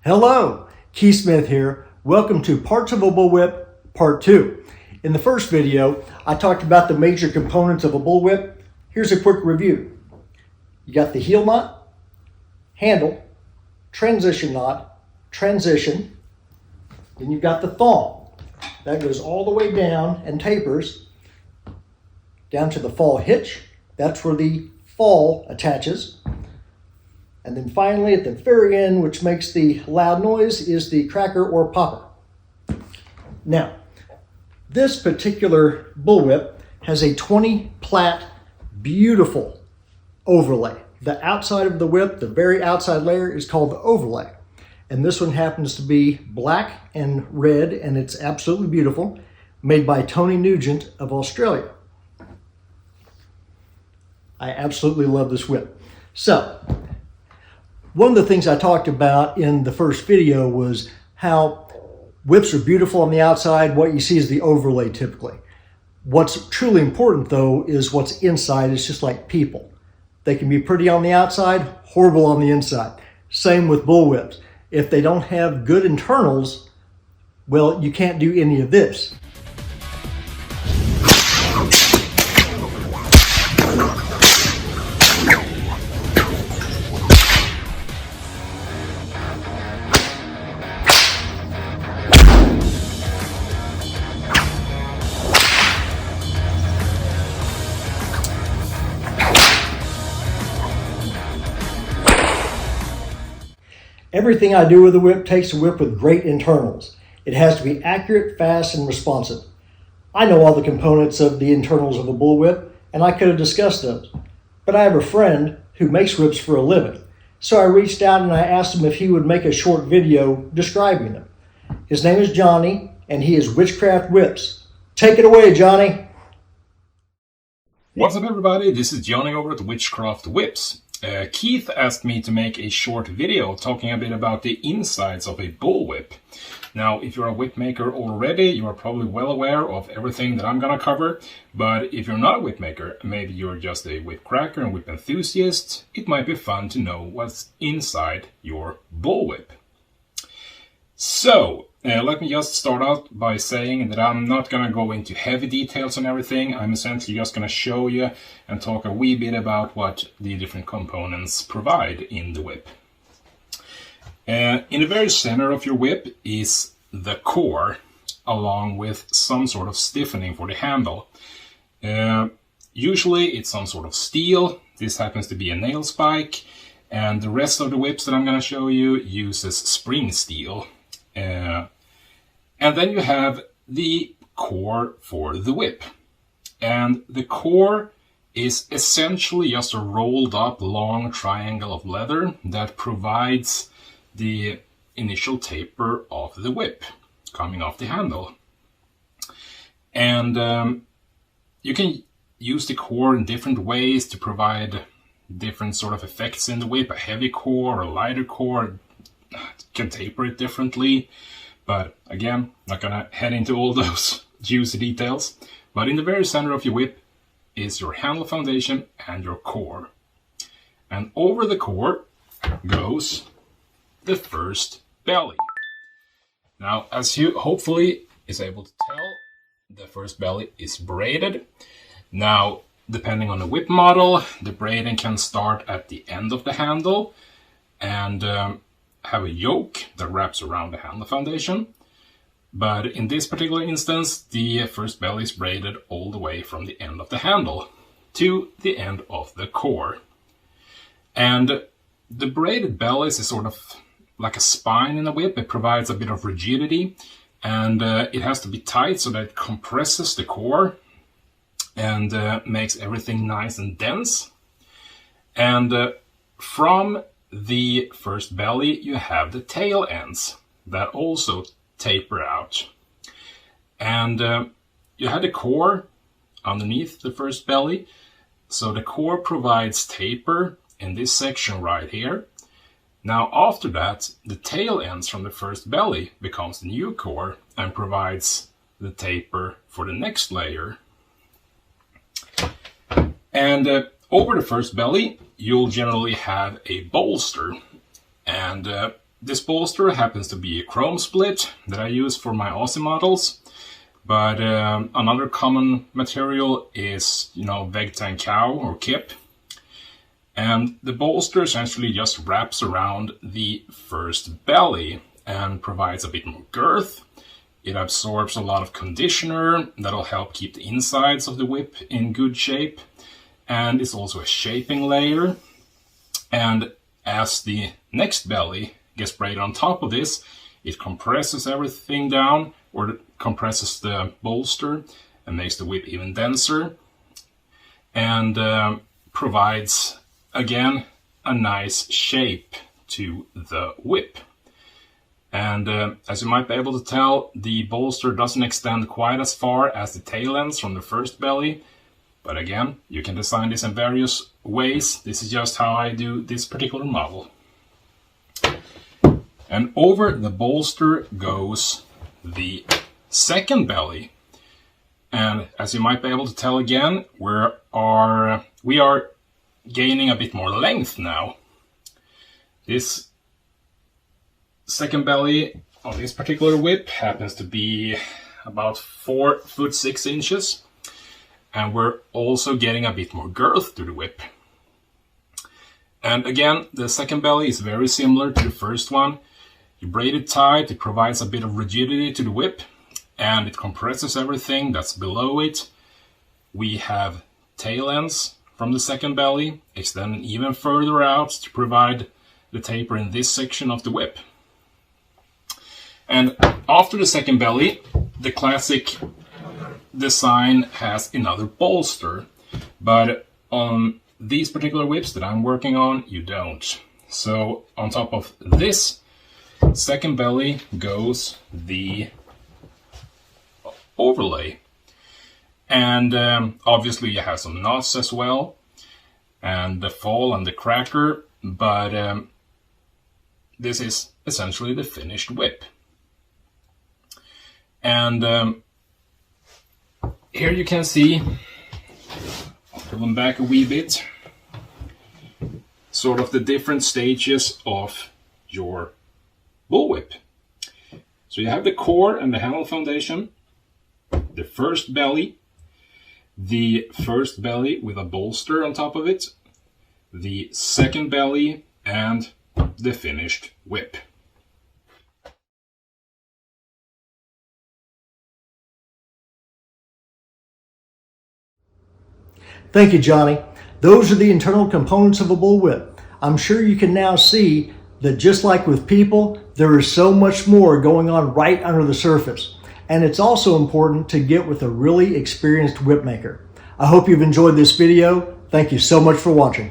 Hello, Keith Smith here. Welcome to Parts of a Bullwhip Part 2. In the first video, I talked about the major components of a bullwhip. Here's a quick review. You got the heel knot, handle, transition knot, transition. Then you've got the thong. That goes all the way down and tapers down to the fall hitch. That's where the fall attaches. And then finally, at the very end, which makes the loud noise, is the cracker or popper. Now, this particular bullwhip has a 20 plat, beautiful overlay. The outside of the whip, the very outside layer, is called the overlay. And this one happens to be black and red, and it's absolutely beautiful, made by Tony Nugent of Australia. I absolutely love this whip. So, one of the things I talked about in the first video was how whips are beautiful on the outside. What you see is the overlay typically. What's truly important though is what's inside. It's just like people. They can be pretty on the outside, horrible on the inside. Same with bullwhips. If they don't have good internals, well, you can't do any of this. Everything I do with a whip takes a whip with great internals. It has to be accurate, fast, and responsive. I know all the components of the internals of a bullwhip, and I could have discussed those. But I have a friend who makes whips for a living. So I reached out and I asked him if he would make a short video describing them. His name is Johnny, and he is Witchcraft Whips. Take it away, Johnny. What's up, everybody? This is Johnny over at Witchcraft Whips. Keith asked me to make a short video talking a bit about the insides of a bullwhip. Now, if you're a whip maker already, you are probably well aware of everything that I'm gonna cover, but if you're not a whip maker, maybe you're just a whip cracker and whip enthusiast, it might be fun to know what's inside your bullwhip. So, let me just start out by saying that I'm not going to go into heavy details on everything. I'm essentially just going to show you and talk a wee bit about what the different components provide in the whip. In the very center of your whip is the core, along with some sort of stiffening for the handle. Usually it's some sort of steel. This happens to be a nail spike, and the rest of the whips that I'm going to show you uses spring steel. And then you have the core for the whip. And the core is essentially just a rolled up long triangle of leather that provides the initial taper of the whip coming off the handle. And you can use the core in different ways to provide different sort of effects in the whip. A heavy core or a lighter core can taper it differently. But again, not gonna head into all those juicy details. But in the very center of your whip is your handle foundation and your core. And over the core goes the first belly. Now, as you hopefully is able to tell, the first belly is braided. Now, depending on the whip model, the braiding can start at the end of the handle and have a yoke that wraps around the handle foundation. But in this particular instance, the first belly is braided all the way from the end of the handle to the end of the core. And the braided bellies is sort of like a spine in a whip. It provides a bit of rigidity, and it has to be tight so that it compresses the core and makes everything nice and dense. And from the first belly, you have the tail ends that also taper out. And you have the core underneath the first belly. So the core provides taper in this section right here. Now after that, the tail ends from the first belly becomes the new core and provides the taper for the next layer. And over the first belly, you'll generally have a bolster. And this bolster happens to be a chrome split that I use for my Aussie models. But another common material is, Vegtan cow or kip. And the bolster essentially just wraps around the first belly and provides a bit more girth. It absorbs a lot of conditioner that'll help keep the insides of the whip in good shape. And it's also a shaping layer. And as the next belly gets braided on top of this, it compresses everything down, or it compresses the bolster and makes the whip even denser. And provides, again, a nice shape to the whip. And as you might be able to tell, the bolster doesn't extend quite as far as the tail ends from the first belly. But again, you can design this in various ways. This is just how I do this particular model. And over the bolster goes the second belly. And as you might be able to tell again, we are gaining a bit more length now. This second belly on this particular whip happens to be about 4 foot 6 inches. And we're also getting a bit more girth to the whip. And again, the second belly is very similar to the first one. You braid it tight, it provides a bit of rigidity to the whip, and it compresses everything that's below it. We have tail ends from the second belly, extending even further out to provide the taper in this section of the whip. And after the second belly, the classic design has another bolster, but on these particular whips that I'm working on, you don't. So on top of this second belly goes the overlay. And obviously you have some knots as well, and the fall and the cracker, but this is essentially the finished whip. And here you can see, I'll pull them back a wee bit, sort of the different stages of your bullwhip. So you have the core and the handle foundation, the first belly with a bolster on top of it, the second belly, and the finished whip. Thank you, Johnny. Those are the internal components of a bullwhip. I'm sure you can now see that just like with people, there is so much more going on right under the surface. And it's also important to get with a really experienced whip maker. I hope you've enjoyed this video. Thank you so much for watching.